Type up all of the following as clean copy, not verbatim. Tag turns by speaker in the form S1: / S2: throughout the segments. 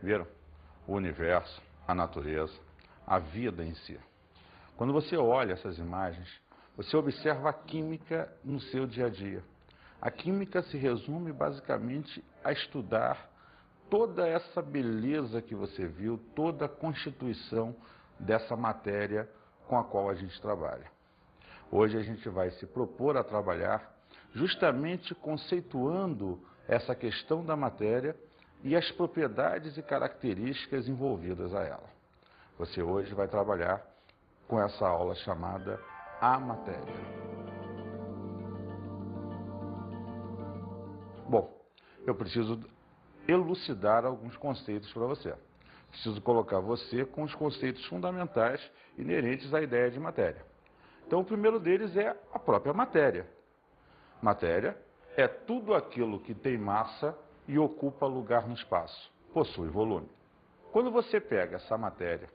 S1: Viram? O universo, a natureza, a vida em si. Quando você olha essas imagens, você observa a química no seu dia a dia. A química se resume basicamente a estudar toda essa beleza que você viu, toda a constituição dessa matéria com a qual a gente trabalha. Hoje a gente vai se propor a trabalhar justamente conceituando essa questão da matéria e as propriedades e características envolvidas a ela. Você hoje vai trabalhar com essa aula chamada A Matéria. Bom, eu preciso elucidar alguns conceitos para você. Preciso colocar você com os conceitos fundamentais inerentes à ideia de matéria. Então, o primeiro deles é a própria matéria. Matéria é tudo aquilo que tem massa e ocupa lugar no espaço, possui volume. Quando você pega essa matéria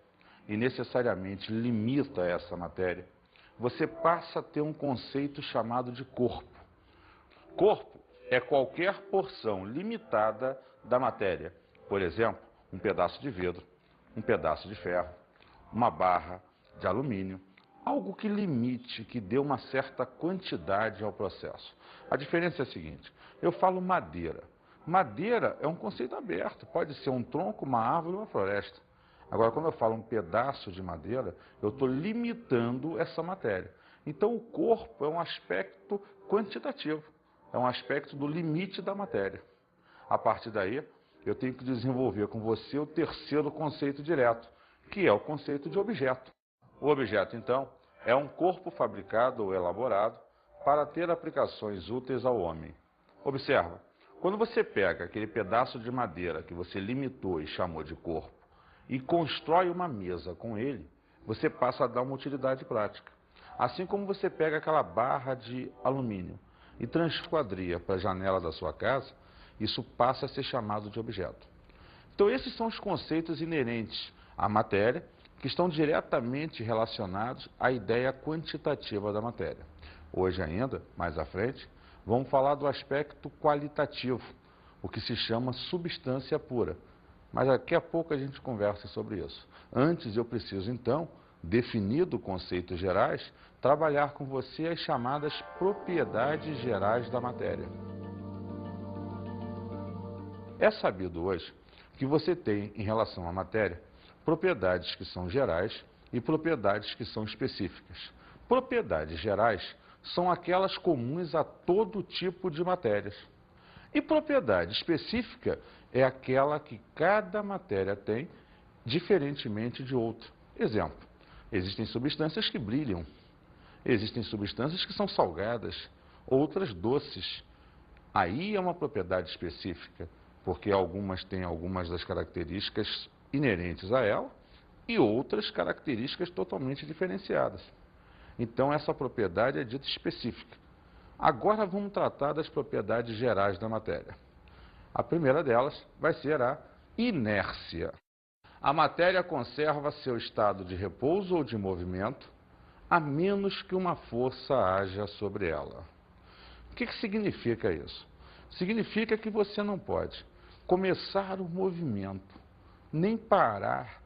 S1: e necessariamente limita essa matéria, você passa a ter um conceito chamado de corpo. Corpo é qualquer porção limitada da matéria. Por exemplo, um pedaço de vidro, um pedaço de ferro, uma barra de alumínio, algo que limite, que dê uma certa quantidade ao processo. A diferença é a seguinte: eu falo madeira. Madeira é um conceito aberto, pode ser um tronco, uma árvore, uma floresta. Agora, quando eu falo um pedaço de madeira, eu estou limitando essa matéria. Então, o corpo é um aspecto quantitativo, é um aspecto do limite da matéria. A partir daí, eu tenho que desenvolver com você o terceiro conceito direto, que é o conceito de objeto. O objeto, então, é um corpo fabricado ou elaborado para ter aplicações úteis ao homem. Observa, quando você pega aquele pedaço de madeira que você limitou e chamou de corpo e constrói uma mesa com ele, você passa a dar uma utilidade prática. Assim como você pega aquela barra de alumínio e transquadria para a janela da sua casa, isso passa a ser chamado de objeto. Então, esses são os conceitos inerentes à matéria, que estão diretamente relacionados à ideia quantitativa da matéria. Hoje ainda, mais à frente, vamos falar do aspecto qualitativo, o que se chama substância pura. Mas daqui a pouco a gente conversa sobre isso. Antes eu preciso, então, definido conceitos gerais, trabalhar com você as chamadas propriedades gerais da matéria. É sabido hoje que você tem, em relação à matéria, propriedades que são gerais e propriedades que são específicas. Propriedades gerais são aquelas comuns a todo tipo de matérias. E propriedade específica é aquela que cada matéria tem, diferentemente de outra. Exemplo, existem substâncias que brilham, existem substâncias que são salgadas, outras doces. Aí é uma propriedade específica, porque algumas têm algumas das características inerentes a ela e outras características totalmente diferenciadas. Então, essa propriedade é dita específica. Agora vamos tratar das propriedades gerais da matéria. A primeira delas vai ser a inércia. A matéria conserva seu estado de repouso ou de movimento, a menos que uma força haja sobre ela. O que significa isso? Significa que você não pode começar o movimento, nem parar,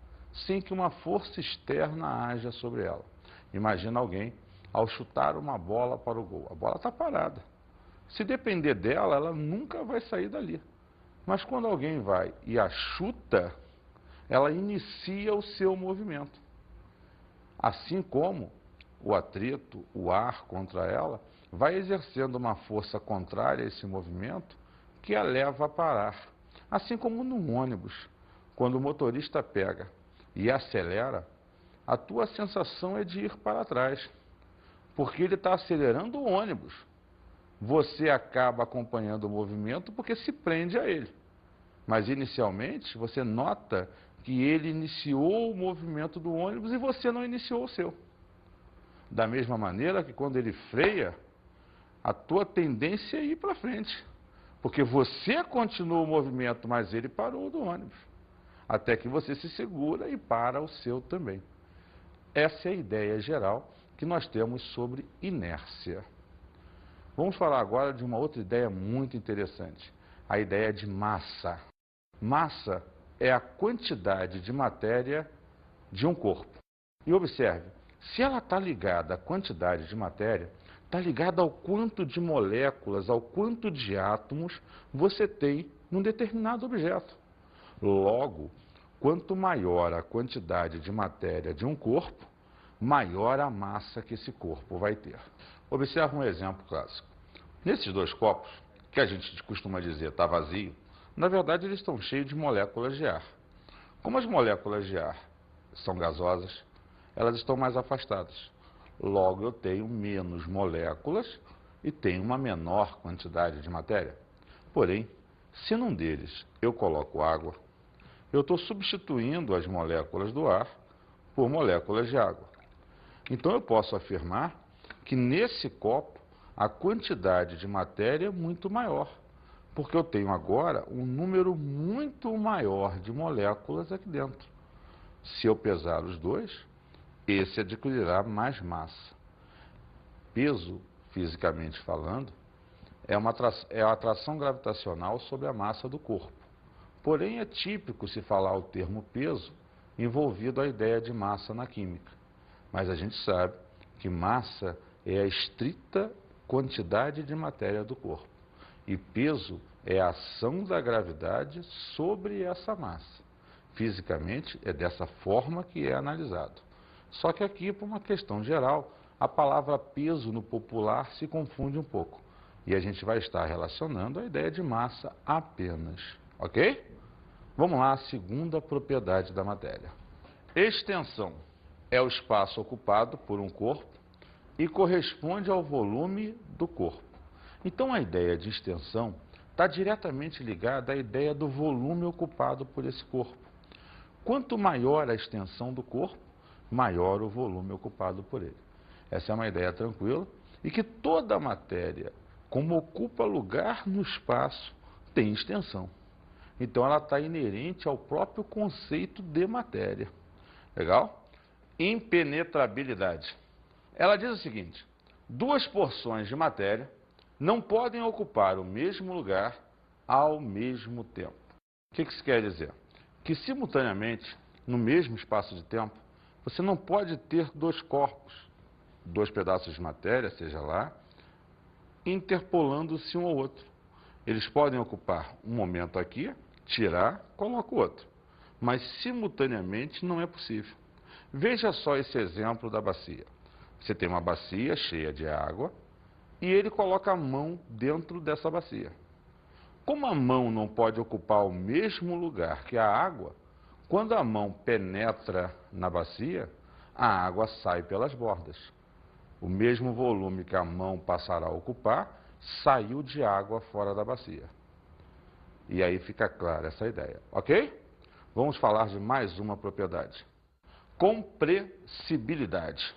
S1: sem que uma força externa haja sobre ela. Imagina alguém, ao chutar uma bola para o gol, a bola está parada. Se depender dela, ela nunca vai sair dali. Mas quando alguém vai e a chuta, ela inicia o seu movimento. Assim como o atrito, o ar contra ela, vai exercendo uma força contrária a esse movimento que a leva a parar. Assim como num ônibus, quando o motorista pega e acelera, a tua sensação é de ir para trás, porque ele está acelerando o ônibus. Você acaba acompanhando o movimento porque se prende a ele. Mas inicialmente você nota que ele iniciou o movimento do ônibus e você não iniciou o seu. Da mesma maneira que quando ele freia, a tua tendência é ir para frente. Porque você continua o movimento, mas ele parou do ônibus. Até que você se segura e para o seu também. Essa é a ideia geral que nós temos sobre inércia. Vamos falar agora de uma outra ideia muito interessante. A ideia de massa. Massa é a quantidade de matéria de um corpo. E observe, se ela está ligada à quantidade de matéria, está ligada ao quanto de moléculas, ao quanto de átomos você tem num determinado objeto. Logo, quanto maior a quantidade de matéria de um corpo, maior a massa que esse corpo vai ter. Observe um exemplo clássico. Nesses dois copos, que a gente costuma dizer está vazio, na verdade eles estão cheios de moléculas de ar. Como as moléculas de ar são gasosas, elas estão mais afastadas. Logo, eu tenho menos moléculas e tenho uma menor quantidade de matéria. Porém, se num deles eu coloco água, eu estou substituindo as moléculas do ar por moléculas de água. Então, eu posso afirmar que nesse copo a quantidade de matéria é muito maior, porque eu tenho agora um número muito maior de moléculas aqui dentro. Se eu pesar os dois, esse adquirirá mais massa. Peso, fisicamente falando, é a atração gravitacional sobre a massa do corpo. Porém, é típico se falar o termo peso envolvido a ideia de massa na química. Mas a gente sabe que massa é a estrita quantidade de matéria do corpo. E peso é a ação da gravidade sobre essa massa. Fisicamente, é dessa forma que é analisado. Só que aqui, por uma questão geral, a palavra peso no popular se confunde um pouco. E a gente vai estar relacionando a ideia de massa apenas. Ok? Vamos lá, a segunda propriedade da matéria. Extensão é o espaço ocupado por um corpo e corresponde ao volume do corpo. Então, a ideia de extensão está diretamente ligada à ideia do volume ocupado por esse corpo. Quanto maior a extensão do corpo, maior o volume ocupado por ele. Essa é uma ideia tranquila e que toda matéria, como ocupa lugar no espaço, tem extensão. Então, ela está inerente ao próprio conceito de matéria. Legal? Impenetrabilidade. Ela diz o seguinte: duas porções de matéria não podem ocupar o mesmo lugar ao mesmo tempo. O que isso quer dizer? Que simultaneamente, no mesmo espaço de tempo, você não pode ter dois corpos, dois pedaços de matéria, seja lá, interpolando-se um ao outro. Eles podem ocupar um momento aqui, tirar, coloca o outro. Mas simultaneamente não é possível. Veja só esse exemplo da bacia. Você tem uma bacia cheia de água e ele coloca a mão dentro dessa bacia. Como a mão não pode ocupar o mesmo lugar que a água, quando a mão penetra na bacia, a água sai pelas bordas. O mesmo volume que a mão passará a ocupar, saiu de água fora da bacia. E aí fica clara essa ideia, ok? Vamos falar de mais uma propriedade. Compressibilidade.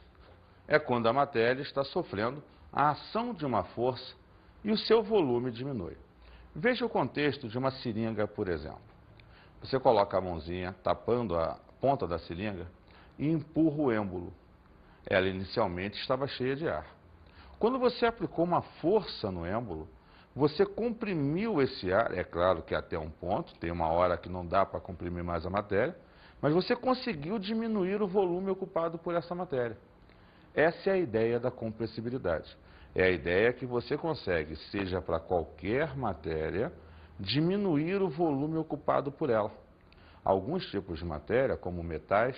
S1: É quando a matéria está sofrendo a ação de uma força e o seu volume diminui. Veja o contexto de uma seringa, por exemplo. Você coloca a mãozinha tapando a ponta da seringa e empurra o êmbolo. Ela inicialmente estava cheia de ar. Quando você aplicou uma força no êmbolo, você comprimiu esse ar, é claro que até um ponto, tem uma hora que não dá para comprimir mais a matéria, mas você conseguiu diminuir o volume ocupado por essa matéria. Essa é a ideia da compressibilidade. É a ideia que você consegue, seja para qualquer matéria, diminuir o volume ocupado por ela. Alguns tipos de matéria, como metais,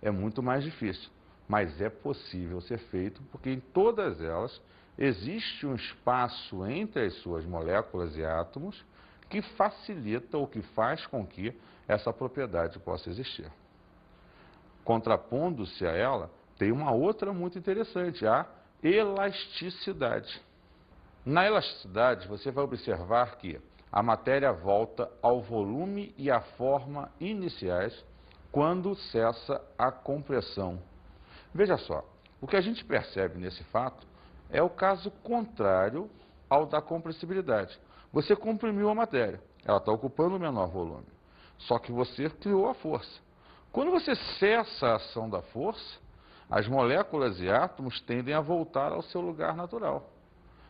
S1: é muito mais difícil, mas é possível ser feito porque em todas elas existe um espaço entre as suas moléculas e átomos que facilita ou que faz com que essa propriedade possa existir. Contrapondo-se a ela, tem uma outra muito interessante, a elasticidade. Na elasticidade, você vai observar que a matéria volta ao volume e à forma iniciais quando cessa a compressão. Veja só, o que a gente percebe nesse fato é o caso contrário ao da compressibilidade. Você comprimiu a matéria, ela está ocupando o menor volume, só que você criou a força. Quando você cessa a ação da força, as moléculas e átomos tendem a voltar ao seu lugar natural.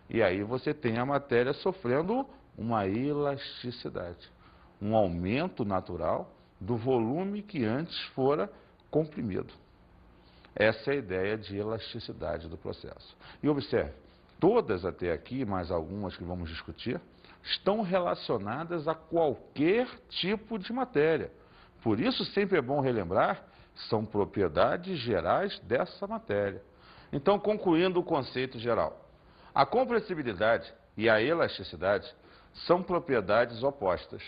S1: E aí você tem a matéria sofrendo uma elasticidade, um aumento natural do volume que antes fora comprimido. Essa é a ideia de elasticidade do processo. E observe, todas até aqui, mais algumas que vamos discutir, estão relacionadas a qualquer tipo de matéria. Por isso, sempre é bom relembrar, são propriedades gerais dessa matéria. Então, concluindo o conceito geral, a compressibilidade e a elasticidade são propriedades opostas.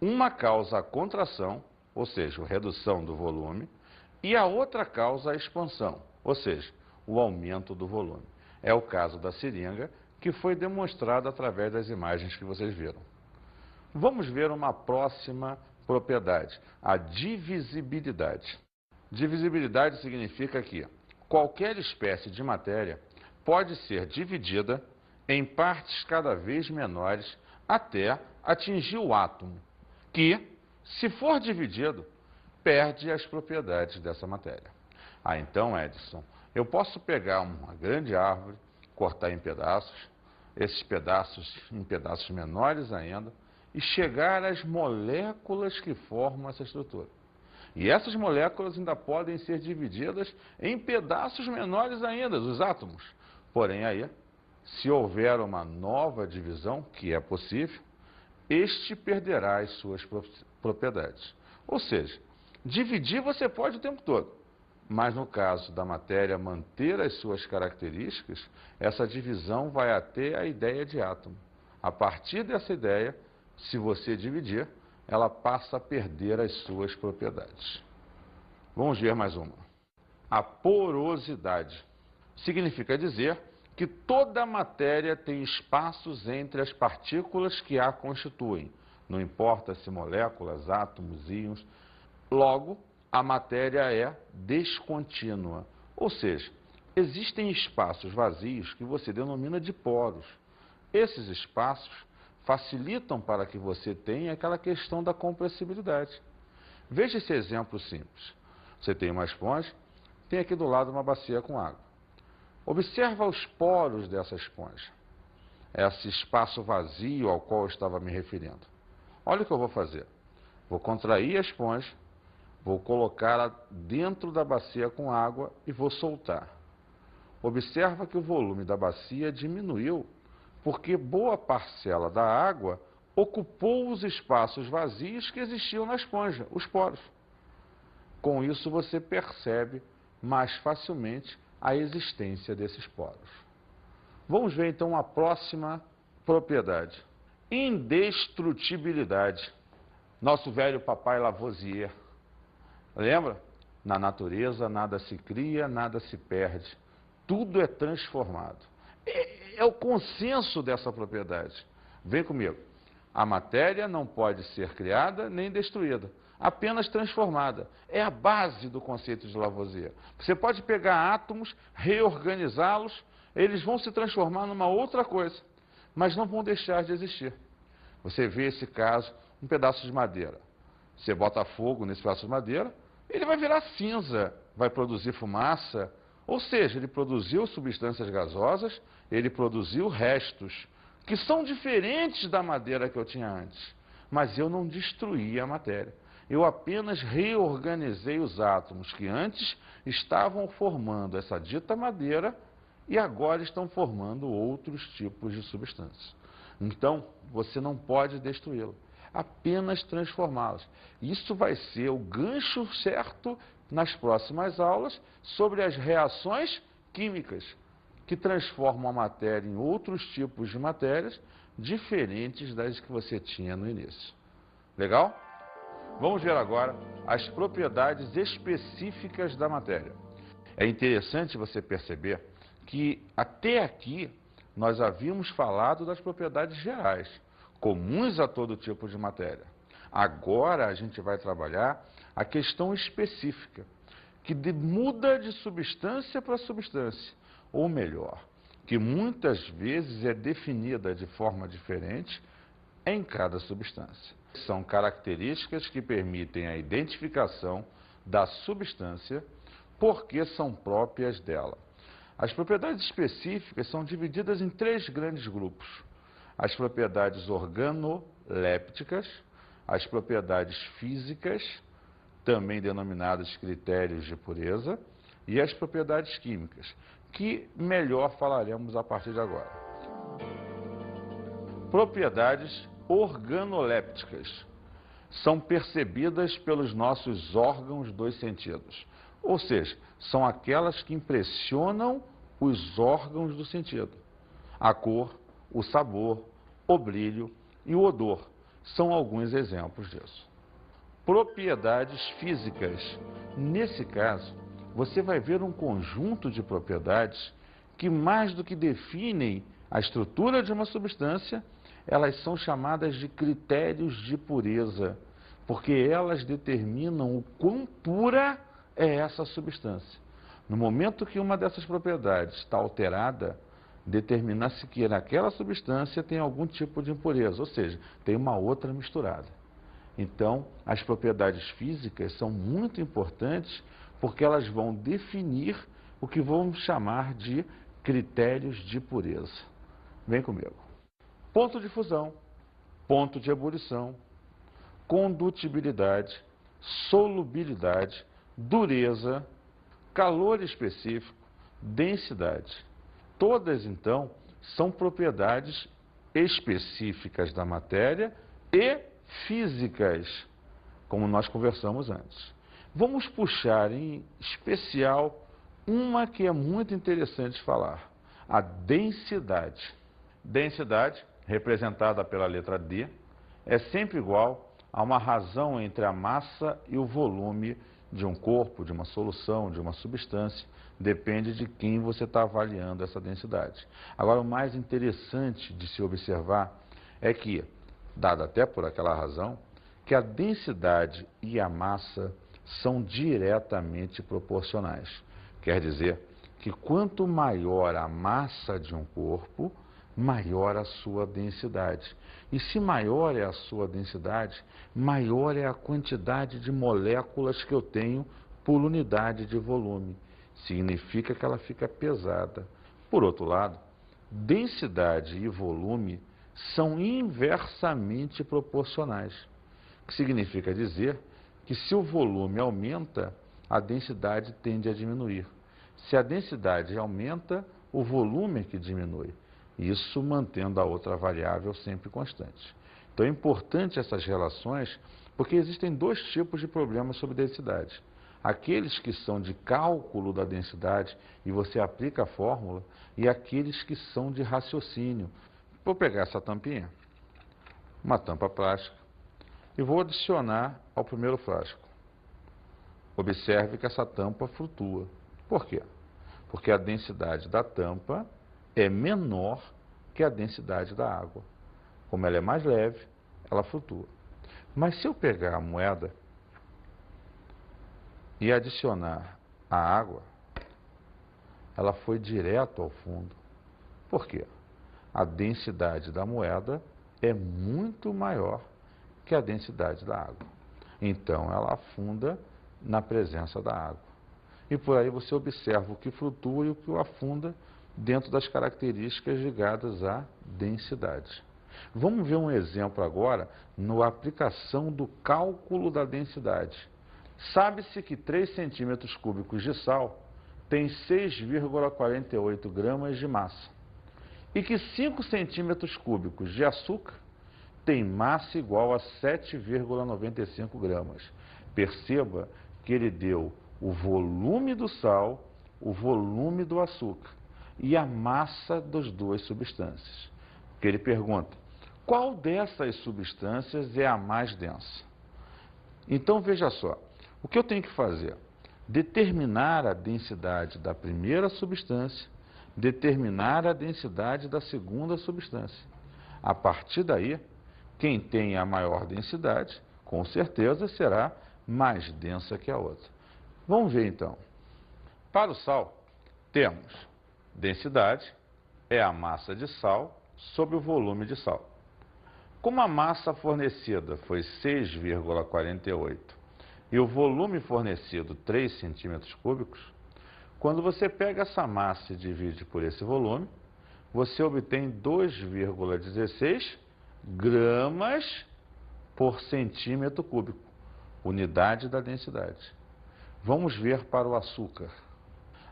S1: Uma causa a contração, ou seja, a redução do volume, e a outra causa a expansão, ou seja, o aumento do volume. É o caso da seringa, que foi demonstrado através das imagens que vocês viram. Vamos ver uma próxima propriedade, a divisibilidade. Divisibilidade significa que qualquer espécie de matéria pode ser dividida em partes cada vez menores até atingir o átomo, que, se for dividido, perde as propriedades dessa matéria. Então, Edson, eu posso pegar uma grande árvore, cortar em pedaços, esses pedaços em pedaços menores ainda, e chegar às moléculas que formam essa estrutura. E essas moléculas ainda podem ser divididas em pedaços menores ainda, os átomos. Porém, aí, se houver uma nova divisão, que é possível, este perderá as suas propriedades. Ou seja, dividir você pode o tempo todo, mas no caso da matéria manter as suas características, essa divisão vai até a ideia de átomo. A partir dessa ideia, se você dividir, ela passa a perder as suas propriedades. Vamos ver mais uma. A porosidade significa dizer que toda matéria tem espaços entre as partículas que a constituem, não importa se moléculas, átomos, íons. Logo, a matéria é descontínua, ou seja, existem espaços vazios que você denomina de poros. Esses espaços facilitam para que você tenha aquela questão da compressibilidade. Veja esse exemplo simples. Você tem uma esponja, tem aqui do lado uma bacia com água. Observa os poros dessa esponja, esse espaço vazio ao qual eu estava me referindo. Olha o que eu vou fazer. Vou contrair a esponja, vou colocá-la dentro da bacia com água e vou soltar. Observa que o volume da bacia diminuiu, porque boa parcela da água ocupou os espaços vazios que existiam na esponja, os poros. Com isso, você percebe mais facilmente a existência desses poros. Vamos ver então a próxima propriedade. Indestrutibilidade. Nosso velho papai Lavoisier. Lembra? Na natureza nada se cria, nada se perde. Tudo é transformado. É o consenso dessa propriedade. Vem comigo. A matéria não pode ser criada nem destruída, apenas transformada. É a base do conceito de Lavoisier. Você pode pegar átomos, reorganizá-los, eles vão se transformar numa outra coisa, mas não vão deixar de existir. Você vê esse caso, um pedaço de madeira. Você bota fogo nesse pedaço de madeira, ele vai virar cinza, vai produzir fumaça, ou seja, ele produziu substâncias gasosas, ele produziu restos, que são diferentes da madeira que eu tinha antes. Mas eu não destruí a matéria. Eu apenas reorganizei os átomos que antes estavam formando essa dita madeira e agora estão formando outros tipos de substâncias. Então, você não pode destruí-la, apenas transformá-las. Isso vai ser o gancho certo nas próximas aulas sobre as reações químicas que transformam a matéria em outros tipos de matérias diferentes das que você tinha no início. Legal? Vamos ver agora as propriedades específicas da matéria. É interessante você perceber que até aqui nós havíamos falado das propriedades gerais, comuns a todo tipo de matéria. Agora a gente vai trabalhar a questão específica, que muda de substância para substância, ou melhor, que muitas vezes é definida de forma diferente em cada substância. São características que permitem a identificação da substância porque são próprias dela. As propriedades específicas são divididas em três grandes grupos. As propriedades organolépticas, as propriedades físicas, também denominadas critérios de pureza, e as propriedades químicas, que melhor falaremos a partir de agora. Propriedades organolépticas são percebidas pelos nossos órgãos dos sentidos, ou seja, são aquelas que impressionam os órgãos do sentido. A cor, o sabor, o brilho e o odor são alguns exemplos disso. Propriedades físicas. Nesse caso, você vai ver um conjunto de propriedades que, mais do que definem a estrutura de uma substância, elas são chamadas de critérios de pureza, porque elas determinam o quão pura é essa substância. No momento que uma dessas propriedades está alterada, determina-se que naquela substância tem algum tipo de impureza, ou seja, tem uma outra misturada. Então, as propriedades físicas são muito importantes porque elas vão definir o que vamos chamar de critérios de pureza. Vem comigo. Ponto de fusão, ponto de ebulição, condutibilidade, solubilidade, dureza, calor específico, densidade. Todas, então, são propriedades específicas da matéria e físicas, como nós conversamos antes. Vamos puxar em especial uma que é muito interessante falar, a densidade. Densidade, representada pela letra D, é sempre igual a uma razão entre a massa e o volume de um corpo, de uma solução, de uma substância, depende de quem você está avaliando essa densidade. Agora, o mais interessante de se observar é que, dado até por aquela razão, que a densidade e a massa são diretamente proporcionais. Quer dizer que quanto maior a massa de um corpo, maior a sua densidade. E se maior é a sua densidade, maior é a quantidade de moléculas que eu tenho por unidade de volume. Significa que ela fica pesada. Por outro lado, densidade e volume são inversamente proporcionais, o que significa dizer que se o volume aumenta, a densidade tende a diminuir. Se a densidade aumenta, o volume é que diminui. Isso mantendo a outra variável sempre constante. Então é importante essas relações, porque existem dois tipos de problemas sobre densidade. Aqueles que são de cálculo da densidade e você aplica a fórmula, e aqueles que são de raciocínio. Vou pegar essa tampinha, uma tampa plástica, e vou adicionar ao primeiro frasco. Observe que essa tampa flutua. Por quê? Porque a densidade da tampa é menor que a densidade da água. Como ela é mais leve, ela flutua. Mas se eu pegar a moeda e adicionar a água, ela foi direto ao fundo. Por quê? A densidade da moeda é muito maior que a densidade da água. Então, ela afunda na presença da água. E por aí você observa o que flutua e o que o afunda dentro das características ligadas à densidade. Vamos ver um exemplo agora na aplicação do cálculo da densidade. Sabe-se que 3 centímetros cúbicos de sal tem 6,48 gramas de massa e que 5 centímetros cúbicos de açúcar tem massa igual a 7,95 gramas. Perceba que ele deu o volume do sal, o volume do açúcar e a massa das duas substâncias. Que ele pergunta, qual dessas substâncias é a mais densa? Então, veja só, o que eu tenho que fazer? Determinar a densidade da primeira substância, determinar a densidade da segunda substância. A partir daí, quem tem a maior densidade, com certeza será mais densa que a outra. Vamos ver então. Para o sal, temos densidade, é a massa de sal sobre o volume de sal. Como a massa fornecida foi 6,48 e o volume fornecido 3 centímetros cúbicos, quando você pega essa massa e divide por esse volume, você obtém 2,16 gramas por centímetro cúbico, unidade da densidade. Vamos ver para o açúcar.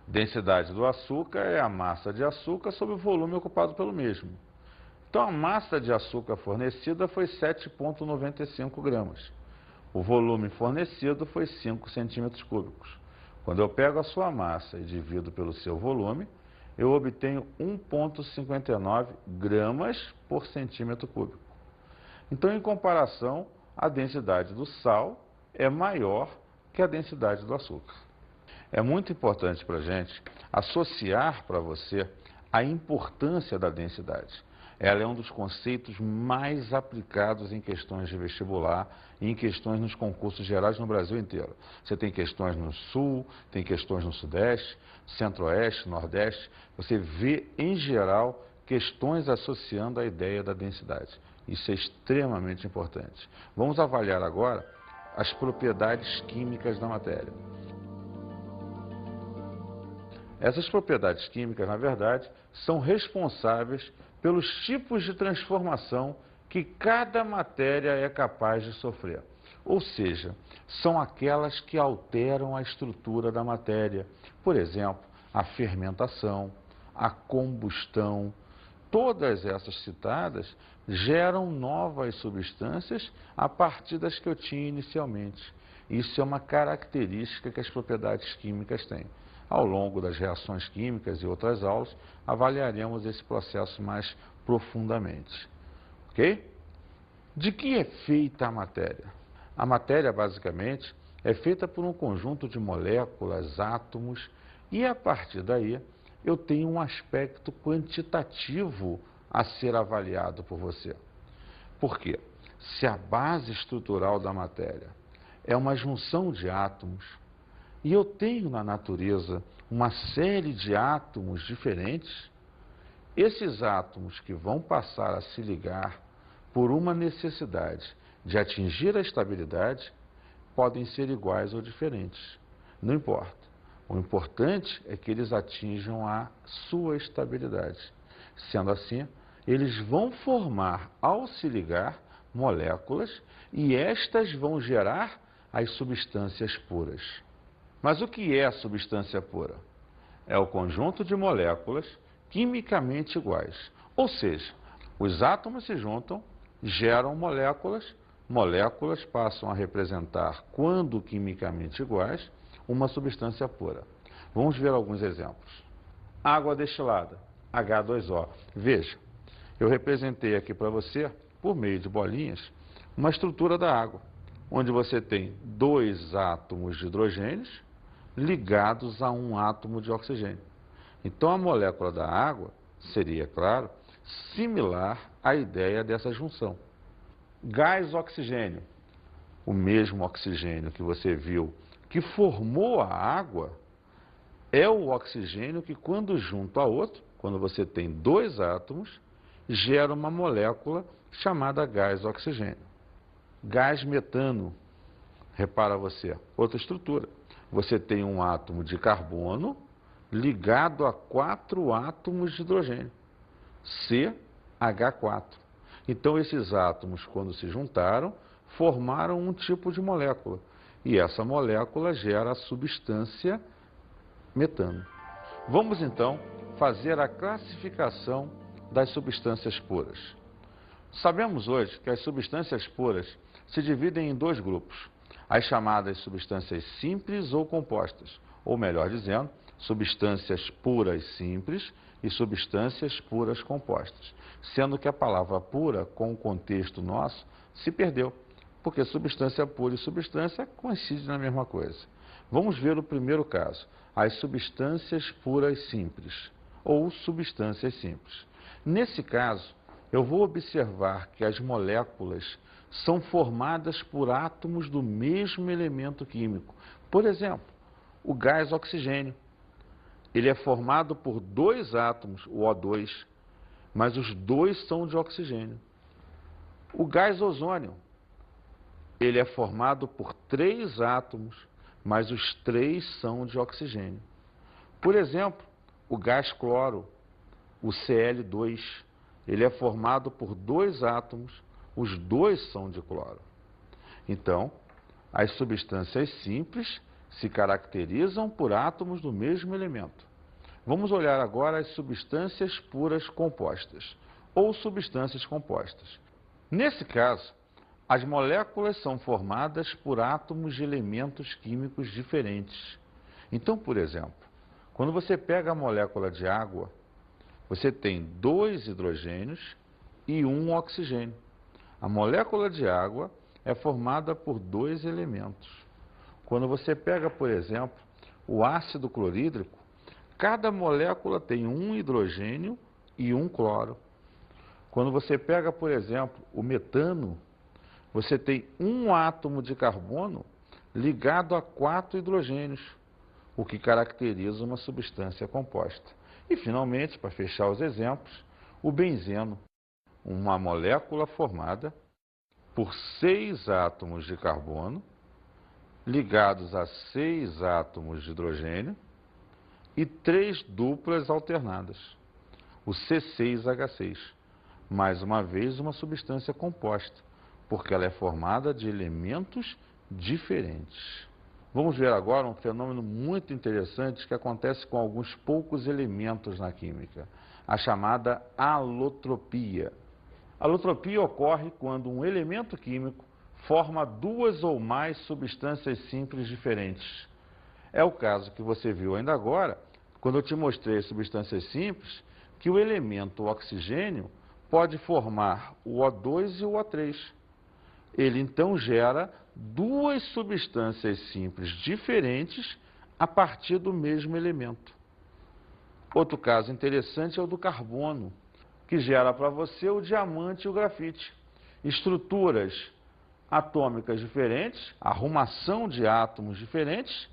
S1: Densidade do açúcar é a massa de açúcar sobre o volume ocupado pelo mesmo. Então, a massa de açúcar fornecida foi 7,95 gramas. O volume fornecido foi 5 centímetros cúbicos. Quando eu pego a sua massa e divido pelo seu volume, eu obtenho 1,59 gramas por centímetro cúbico. Então, em comparação, a densidade do sal é maior que a densidade do açúcar. É muito importante para a gente associar para você a importância da densidade. Ela é um dos conceitos mais aplicados em questões de vestibular e em questões nos concursos gerais no Brasil inteiro. Você tem questões no Sul, tem questões no Sudeste, Centro-Oeste, Nordeste. Você vê, em geral, questões associando a ideia da densidade. Isso é extremamente importante. Vamos avaliar agora as propriedades químicas da matéria. Essas propriedades químicas, na verdade, são responsáveis pelos tipos de transformação que cada matéria é capaz de sofrer. Ou seja, são aquelas que alteram a estrutura da matéria. Por exemplo, a fermentação, a combustão. Todas essas citadas geram novas substâncias a partir das que eu tinha inicialmente. Isso é uma característica que as propriedades químicas têm. Ao longo das reações químicas e outras aulas, avaliaremos esse processo mais profundamente. Ok? De que é feita a matéria? A matéria, basicamente, é feita por um conjunto de moléculas, átomos, e a partir daí eu tenho um aspecto quantitativo a ser avaliado por você. Por quê? Se a base estrutural da matéria é uma junção de átomos, e eu tenho na natureza uma série de átomos diferentes, esses átomos que vão passar a se ligar por uma necessidade de atingir a estabilidade podem ser iguais ou diferentes. Não importa. O importante é que eles atinjam a sua estabilidade. Sendo assim, eles vão formar, ao se ligar, moléculas e estas vão gerar as substâncias puras. Mas o que é a substância pura? É o conjunto de moléculas quimicamente iguais. Ou seja, os átomos se juntam, geram moléculas, moléculas passam a representar, quando quimicamente iguais, uma substância pura. Vamos ver alguns exemplos. Água destilada, H2O. Veja, eu representei aqui para você, por meio de bolinhas, uma estrutura da água, onde você tem dois átomos de hidrogênios ligados a um átomo de oxigênio. Então, a molécula da água seria, claro, similar à ideia dessa junção. Gás oxigênio, o mesmo oxigênio que você viu que formou a água, é o oxigênio que, quando junto a outro, quando você tem dois átomos, gera uma molécula chamada gás oxigênio. Gás metano, repara você, outra estrutura. Você tem um átomo de carbono ligado a 4 átomos de hidrogênio, CH4. Então, esses átomos, quando se juntaram, formaram um tipo de molécula. E essa molécula gera a substância metano. Vamos, então, fazer a classificação das substâncias puras. Sabemos hoje que as substâncias puras se dividem em dois grupos: as chamadas substâncias simples ou compostas, ou melhor dizendo, substâncias puras simples e substâncias puras compostas, sendo que a palavra pura, com o contexto nosso, se perdeu, porque substância pura e substância coincidem na mesma coisa. Vamos ver o primeiro caso, as substâncias puras simples, ou substâncias simples. Nesse caso, eu vou observar que as moléculas são formadas por átomos do mesmo elemento químico. Por exemplo, o gás oxigênio. Ele é formado por dois átomos, o O2, mas os dois são de oxigênio. O gás ozônio. Ele é formado por 3 átomos, mas os 3 são de oxigênio. Por exemplo, o gás cloro, o Cl2. Ele é formado por 2 átomos, os 2 são de cloro. Então, as substâncias simples se caracterizam por átomos do mesmo elemento. Vamos olhar agora as substâncias puras compostas, ou substâncias compostas. Nesse caso, as moléculas são formadas por átomos de elementos químicos diferentes. Então, por exemplo, quando você pega a molécula de água, você tem 2 hidrogênios e 1 oxigênio. A molécula de água é formada por 2 elementos. Quando você pega, por exemplo, o ácido clorídrico, cada molécula tem 1 hidrogênio e 1 cloro. Quando você pega, por exemplo, o metano, você tem 1 átomo de carbono ligado a 4 hidrogênios, o que caracteriza uma substância composta. E, finalmente, para fechar os exemplos, o benzeno, uma molécula formada por 6 átomos de carbono ligados a 6 átomos de hidrogênio e 3 duplas alternadas, o C6H6. Mais uma vez, uma substância composta, porque ela é formada de elementos diferentes. Vamos ver agora um fenômeno muito interessante que acontece com alguns poucos elementos na química, a chamada alotropia. A alotropia ocorre quando um elemento químico forma 2 ou mais substâncias simples diferentes. É o caso que você viu ainda agora, quando eu te mostrei as substâncias simples, que o elemento oxigênio pode formar o O2 e o O3. Ele então gera 2 substâncias simples diferentes a partir do mesmo elemento. Outro caso interessante é o do carbono, que gera para você o diamante e o grafite. Estruturas atômicas diferentes, arrumação de átomos diferentes,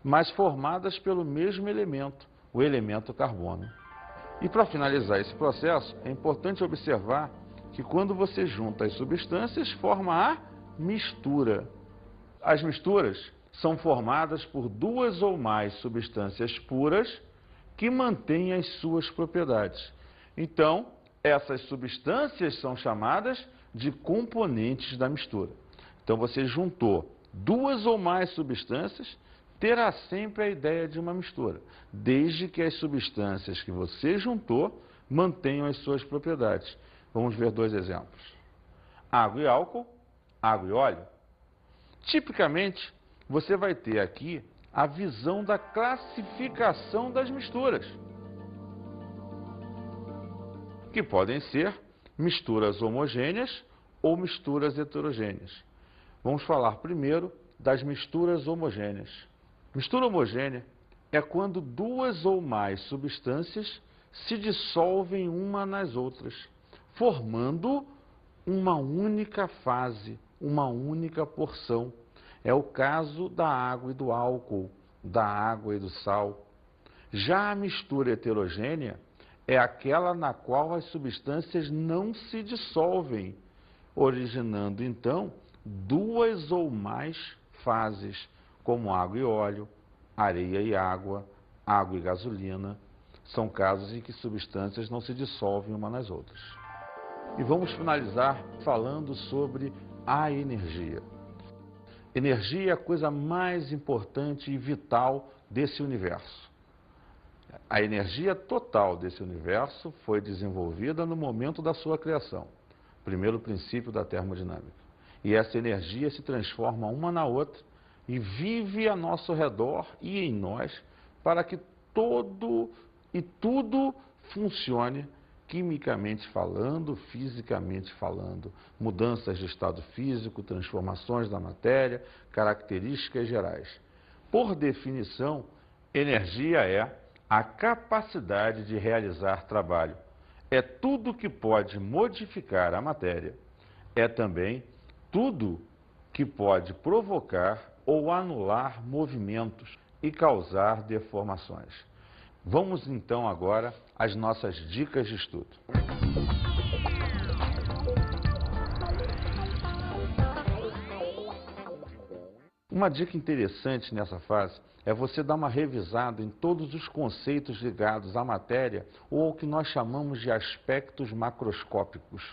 S1: mas formadas pelo mesmo elemento, o elemento carbono. E para finalizar esse processo, é importante observar que quando você junta as substâncias, forma a mistura. As misturas são formadas por 2 ou mais substâncias puras que mantêm as suas propriedades. Então, essas substâncias são chamadas de componentes da mistura. Então, você juntou 2 ou mais substâncias, terá sempre a ideia de uma mistura, desde que as substâncias que você juntou mantenham as suas propriedades. Vamos ver 2 exemplos. Água e álcool, água e óleo. Tipicamente, você vai ter aqui a visão da classificação das misturas, que podem ser misturas homogêneas ou misturas heterogêneas. Vamos falar primeiro das misturas homogêneas. Mistura homogênea é quando 2 ou mais substâncias se dissolvem uma nas outras, formando uma única fase, uma única porção. É o caso da água e do álcool, da água e do sal. Já a mistura heterogênea é aquela na qual as substâncias não se dissolvem, originando então 2 ou mais fases, como água e óleo, areia e água e gasolina. São casos em que substâncias não se dissolvem uma nas outras. E vamos finalizar falando sobre a energia. Energia é a coisa mais importante e vital desse universo. A energia total desse universo foi desenvolvida no momento da sua criação, primeiro princípio da termodinâmica. E essa energia se transforma uma na outra e vive a nosso redor e em nós para que todo e tudo funcione quimicamente falando, fisicamente falando, mudanças de estado físico, transformações da matéria, características gerais. Por definição, energia é a capacidade de realizar trabalho. É tudo que pode modificar a matéria. É também tudo que pode provocar ou anular movimentos e causar deformações. Vamos então agora às nossas dicas de estudo. Uma dica interessante nessa fase é você dar uma revisada em todos os conceitos ligados à matéria ou ao que nós chamamos de aspectos macroscópicos.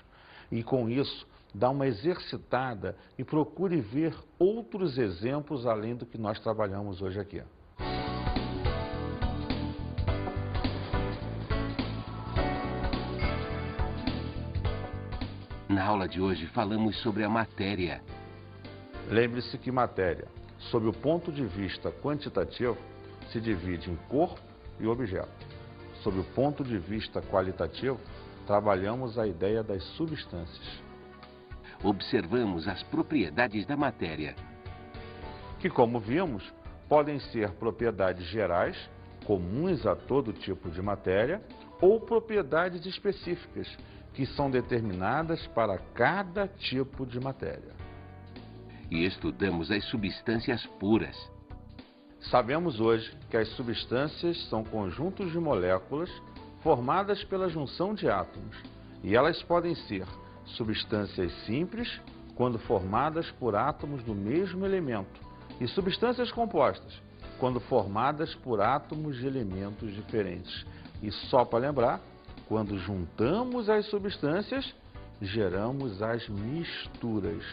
S1: E com isso, dá uma exercitada e procure ver outros exemplos além do que nós trabalhamos hoje aqui.
S2: Na aula de hoje falamos sobre a matéria.
S1: Lembre-se que matéria, sob o ponto de vista quantitativo, se divide em corpo e objeto. Sob o ponto de vista qualitativo, trabalhamos a ideia das substâncias.
S2: Observamos as propriedades da matéria.
S1: Que, como vimos, podem ser propriedades gerais, comuns a todo tipo de matéria, ou propriedades específicas, que são determinadas para cada tipo de matéria.
S2: E estudamos as substâncias puras.
S1: Sabemos hoje que as substâncias são conjuntos de moléculas formadas pela junção de átomos, e elas podem ser substâncias simples, quando formadas por átomos do mesmo elemento, e substâncias compostas, quando formadas por átomos de elementos diferentes. E só para lembrar, quando juntamos as substâncias, geramos as misturas.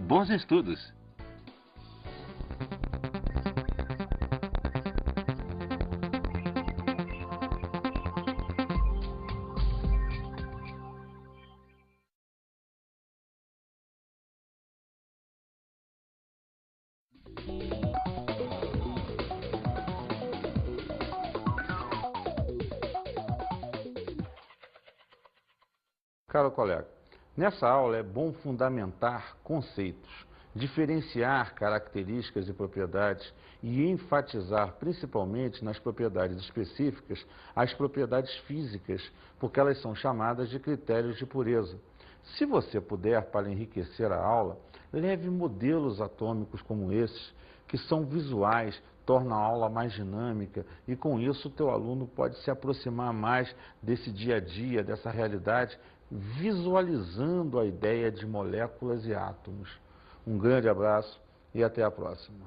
S2: Bons estudos!
S1: Caro colega, nessa aula é bom fundamentar conceitos, diferenciar características e propriedades e enfatizar principalmente nas propriedades específicas as propriedades físicas, porque elas são chamadas de critérios de pureza. Se você puder, para enriquecer a aula, leve modelos atômicos como esses, que são visuais, tornam a aula mais dinâmica e com isso o teu aluno pode se aproximar mais desse dia a dia, dessa realidade, visualizando a ideia de moléculas e átomos. Um grande abraço e até a próxima.